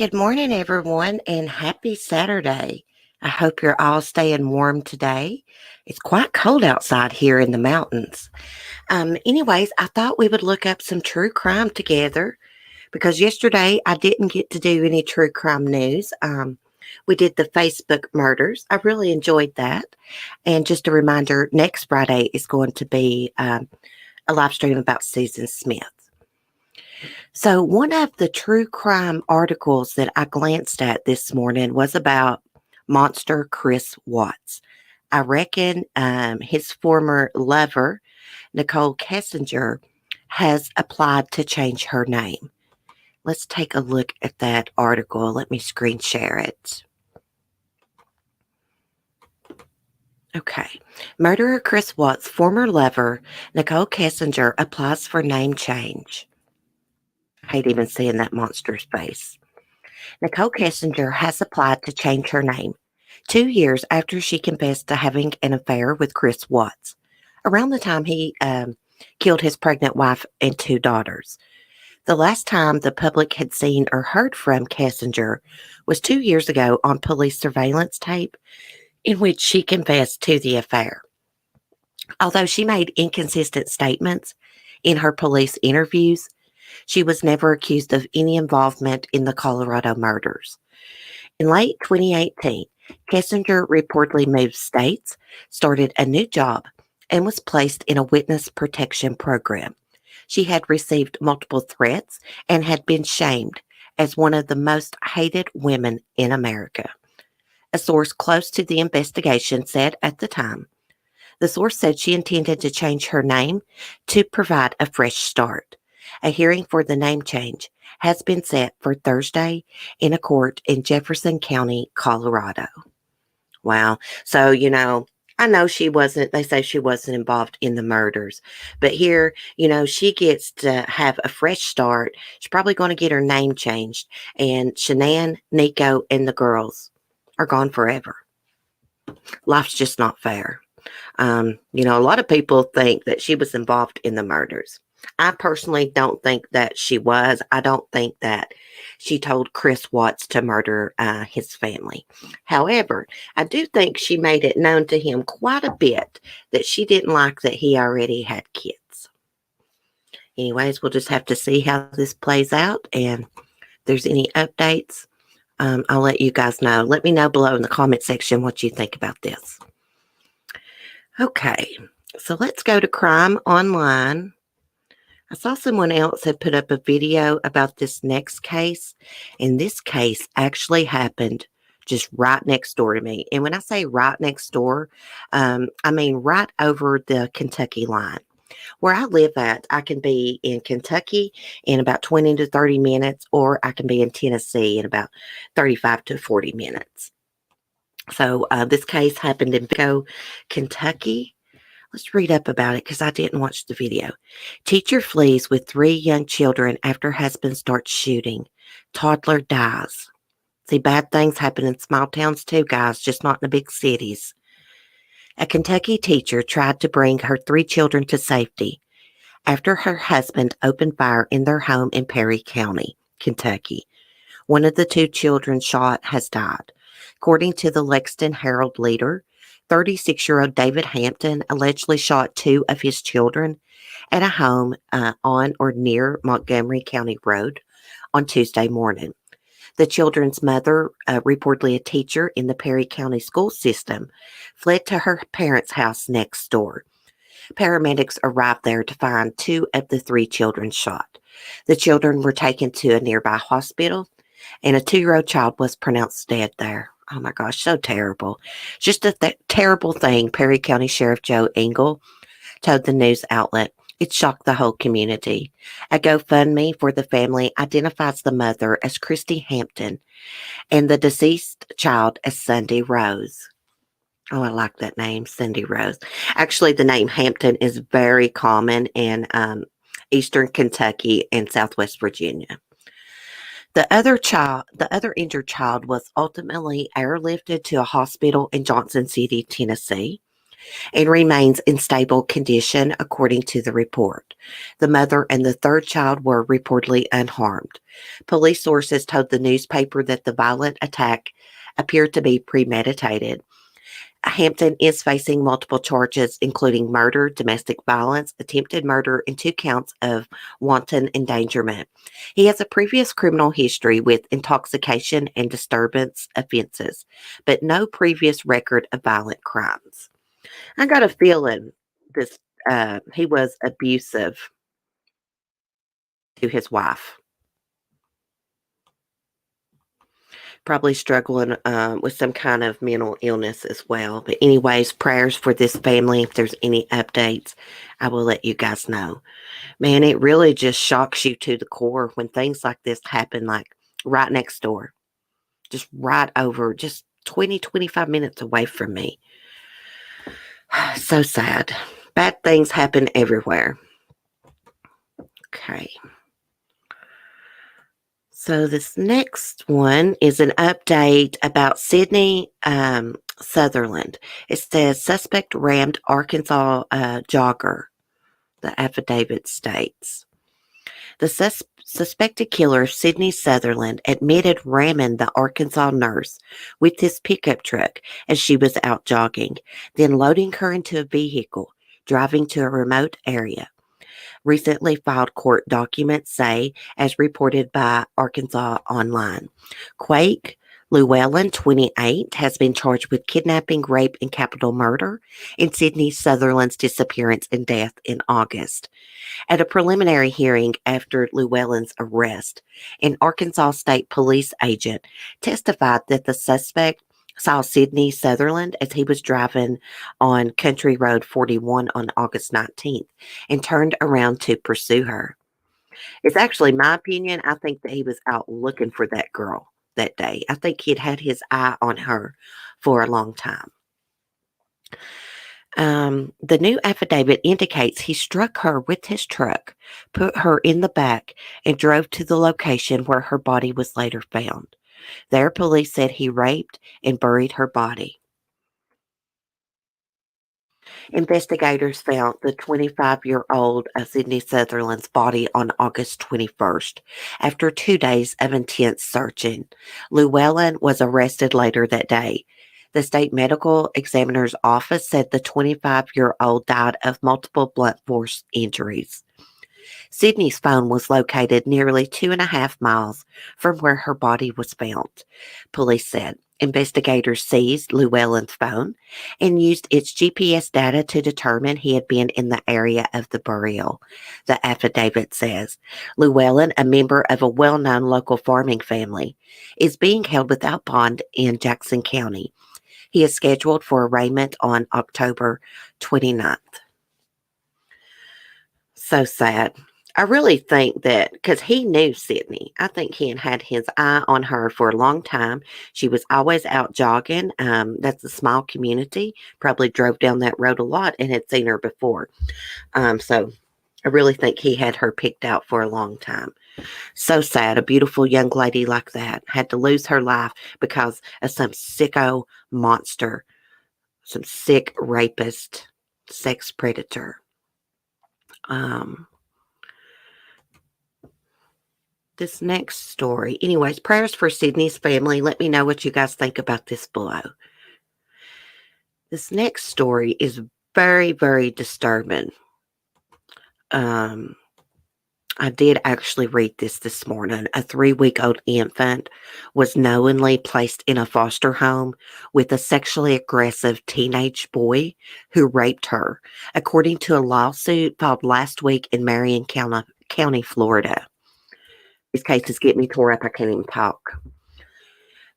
Good morning, everyone, and happy Saturday. I hope you're all staying warm today. It's quite cold outside here in the mountains. Anyways, I thought we would look up some true crime together because yesterday I didn't get to do any true crime news. We did the Facebook murders. I really enjoyed that. And just a reminder, next Friday is going to be a live stream about Susan Smith. So, one of the true crime articles that I glanced at this morning was about monster Chris Watts. I reckon his former lover, Nicole Kessinger, has applied to change her name. Let's take a look at that article. Let me screen share it. Okay. Murderer Chris Watts' former lover, Nicole Kessinger, applies for name change. I hate even seeing that monster's face. Nicole Kessinger has applied to change her name 2 years after she confessed to having an affair with Chris Watts, around the time he killed his pregnant wife and two daughters. The last time the public had seen or heard from Kessinger was 2 years ago on police surveillance tape in which she confessed to the affair. Although she made inconsistent statements in her police interviews, she was never accused of any involvement in the Colorado murders. In late 2018, Kessinger reportedly moved states, started a new job, and was placed in a witness protection program. She had received multiple threats and had been shamed as one of the most hated women in America. A source close to the investigation said at the time, the source said she intended to change her name to provide a fresh start. A hearing for the name change has been set for Thursday in a court in Jefferson County, Colorado. Wow. So, I know they say she wasn't involved in the murders, but here, she gets to have a fresh start. She's probably going to get her name changed. And Shanann, Nico, and the girls are gone forever. Life's just not fair. A lot of people think that she was involved in the murders. I personally don't think that she was. I don't think that she told Chris Watts to murder his family. However, I do think she made it known to him quite a bit that she didn't like that he already had kids. Anyways, we'll just have to see how this plays out. And if there's any updates, I'll let you guys know. Let me know below in the comment section what you think about this. Okay, so let's go to Crime Online. I saw someone else had put up a video about this next case, and this case actually happened just right next door to me. And when I say right next door, I mean right over the Kentucky line. Where I live at, I can be in Kentucky in about 20 to 30 minutes, or I can be in Tennessee in about 35 to 40 minutes. So this case happened in Vico, Kentucky. Let's read up about it because I didn't watch the video. Teacher flees with 3 young children after husband starts shooting. Toddler dies. See, bad things happen in small towns too, guys, just not in the big cities. A Kentucky teacher tried to bring her 3 children to safety after her husband opened fire in their home in Perry County, Kentucky. One of the 2 children shot has died. According to the Lexington Herald Leader, 36-year-old David Hampton allegedly shot 2 of his children at a home on or near Montgomery County Road on Tuesday morning. The children's mother, reportedly a teacher in the Perry County school system, fled to her parents' house next door. Paramedics arrived there to find 2 of the 3 children shot. The children were taken to a nearby hospital, and a 2-year-old child was pronounced dead there. Oh my gosh, so terrible. Just a terrible thing, Perry County Sheriff Joe Engel told the news outlet. It shocked the whole community. A GoFundMe for the family identifies the mother as Christy Hampton and the deceased child as Sunday Rose. Oh, I like that name, Cindy Rose. Actually, the name Hampton is very common in eastern Kentucky and southwest Virginia. The other injured child was ultimately airlifted to a hospital in Johnson City, Tennessee. and remains in stable condition, according to the report. The mother and the third child were reportedly unharmed. Police sources told the newspaper that the violent attack appeared to be premeditated. Hampton is facing multiple charges, including murder, domestic violence, attempted murder, and 2 counts of wanton endangerment. He has a previous criminal history with intoxication and disturbance offenses, but no previous record of violent crimes. I got a feeling this he was abusive to his wife. Probably struggling with some kind of mental illness as well. But anyways, prayers for this family. If there's any updates, I will let you guys know. Man, it really just shocks you to the core when things like this happen, like right next door, just right over, just 20, 25 minutes away from me. So sad. Bad things happen everywhere. Okay. So this next one is an update about Sydney Sutherland. It says suspect rammed Arkansas jogger, the affidavit states. The suspected killer, Sydney Sutherland, admitted ramming the Arkansas nurse with his pickup truck as she was out jogging, then loading her into a vehicle, driving to a remote area. Recently filed court documents say, as reported by Arkansas Online, Quake Llewellyn, 28, has been charged with kidnapping, rape, and capital murder in Sydney Sutherland's disappearance and death in August. At a preliminary hearing after Llewellyn's arrest, an Arkansas State Police agent testified that the suspect saw Sydney Sutherland as he was driving on Country Road 41 on August 19th and turned around to pursue her. It's actually my opinion. I think that he was out looking for that girl that day. I think he'd had his eye on her for a long time. The new affidavit indicates he struck her with his truck, put her in the back, and drove to the location where her body was later found. There, police said he raped and buried her body. Investigators found the 25-year-old Sydney Sutherland's body on August 21st after 2 days of intense searching. Llewellyn was arrested later that day. The state medical examiner's office said the 25-year-old died of multiple blunt force injuries. Sydney's phone was located nearly 2.5 miles from where her body was found, police said. Investigators seized Llewellyn's phone and used its GPS data to determine he had been in the area of the burial, the affidavit says. Llewellyn, a member of a well-known local farming family, is being held without bond in Jackson County. He is scheduled for arraignment on October 29th. So sad. I really think that because he knew Sydney, I think he had his eye on her for a long time. She was always out jogging. That's a small community. Probably drove down that road a lot and had seen her before. So I really think he had her picked out for a long time. So sad. A beautiful young lady like that had to lose her life because of some sicko monster, some sick rapist, sex predator. This next story. Anyways, prayers for Sydney's family. Let me know what you guys think about this below. This next story is very, very disturbing. I did actually read this morning. A 3-week-old infant was knowingly placed in a foster home with a sexually aggressive teenage boy who raped her, according to a lawsuit filed last week in Marion County, Florida. These cases get me tore up. I can't even talk.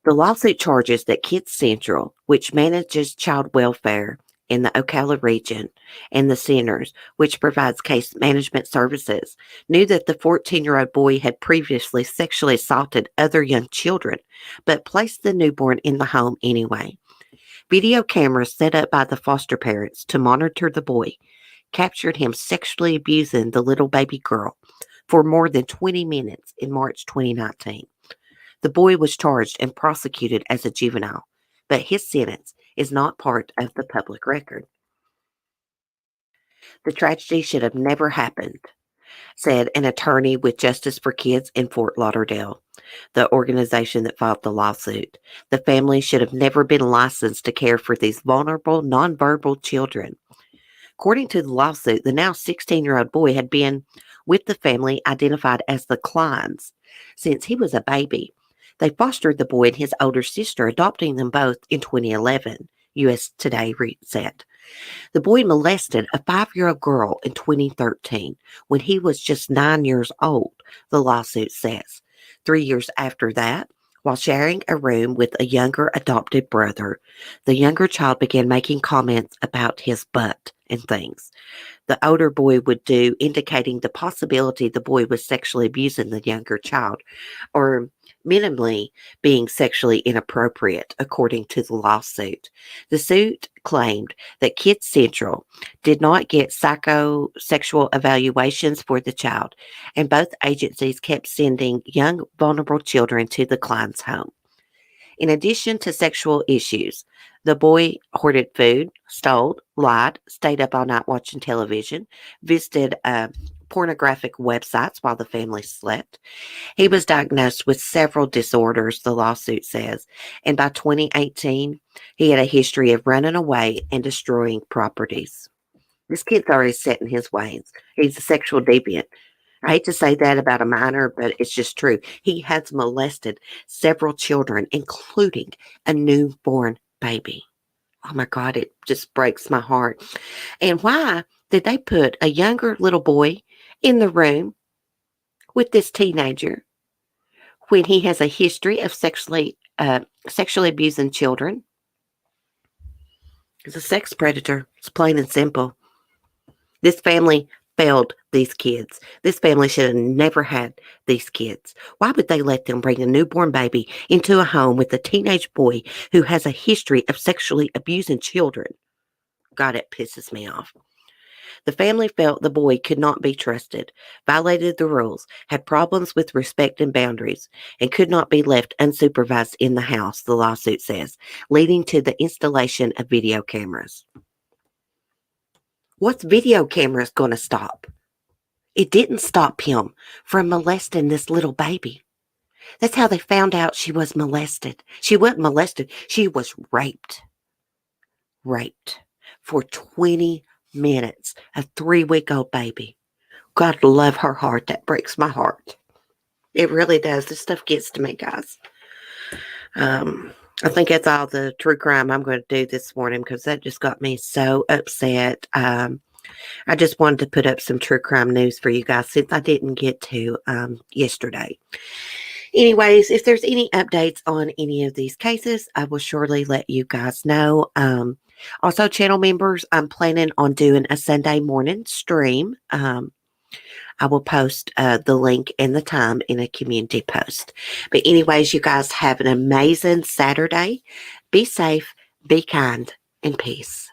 The lawsuit charges that Kids Central, which manages child welfare in the Ocala region, and the centers, which provides case management services, knew that the 14-year-old boy had previously sexually assaulted other young children, but placed the newborn in the home anyway. Video cameras set up by the foster parents to monitor the boy captured him sexually abusing the little baby girl for more than 20 minutes in March 2019. The boy was charged and prosecuted as a juvenile, but his sentence is not part of the public record. The tragedy should have never happened, said an attorney with Justice for Kids in Fort Lauderdale, the organization that filed the lawsuit. The family should have never been licensed to care for these vulnerable, nonverbal children. According to the lawsuit, the now 16-year-old boy had been with the family identified as the Kleins since he was a baby. They fostered the boy and his older sister, adopting them both in 2011, U.S. Today said. The boy molested a 5-year-old girl in 2013 when he was just 9 years old, the lawsuit says. 3 years after that, while sharing a room with a younger adopted brother, the younger child began making comments about his butt and things the older boy would do, indicating the possibility the boy was sexually abusing the younger child or minimally being sexually inappropriate, according to the lawsuit. The suit claimed that Kids Central did not get psychosexual evaluations for the child, and both agencies kept sending young, vulnerable children to the Klein's home. In addition to sexual issues, the boy hoarded food, stole, lied, stayed up all night watching television, visited pornographic websites while the family slept. He was diagnosed with several disorders, the lawsuit says, and by 2018, he had a history of running away and destroying properties. This kid's already set in his ways. He's a sexual deviant. I hate to say that about a minor, but it's just true. He has molested several children, including a newborn baby. Oh my God, it just breaks my heart. And why did they put a younger little boy in the room with this teenager when he has a history of sexually abusing children? He's a sex predator. It's plain and simple. This family failed these kids. This family should have never had these kids. Why would they let them bring a newborn baby into a home with a teenage boy who has a history of sexually abusing children? God, it pisses me off. The family felt the boy could not be trusted, violated the rules, had problems with respect and boundaries, and could not be left unsupervised in the house, the lawsuit says, leading to the installation of video cameras. What's video cameras going to stop? It didn't stop him from molesting this little baby. That's how they found out she was molested. She wasn't molested. She was raped. Raped for 20 minutes. A 3-week-old baby. God love her heart. That breaks my heart. It really does. This stuff gets to me, guys. I think that's all the true crime I'm going to do this morning because that just got me so upset. I just wanted to put up some true crime news for you guys since I didn't get to yesterday. Anyways, if there's any updates on any of these cases, I will surely let you guys know. Also, channel members, I'm planning on doing a Sunday morning stream. I will post the link and the time in a community post. But anyways, you guys have an amazing Saturday. Be safe, be kind, and peace.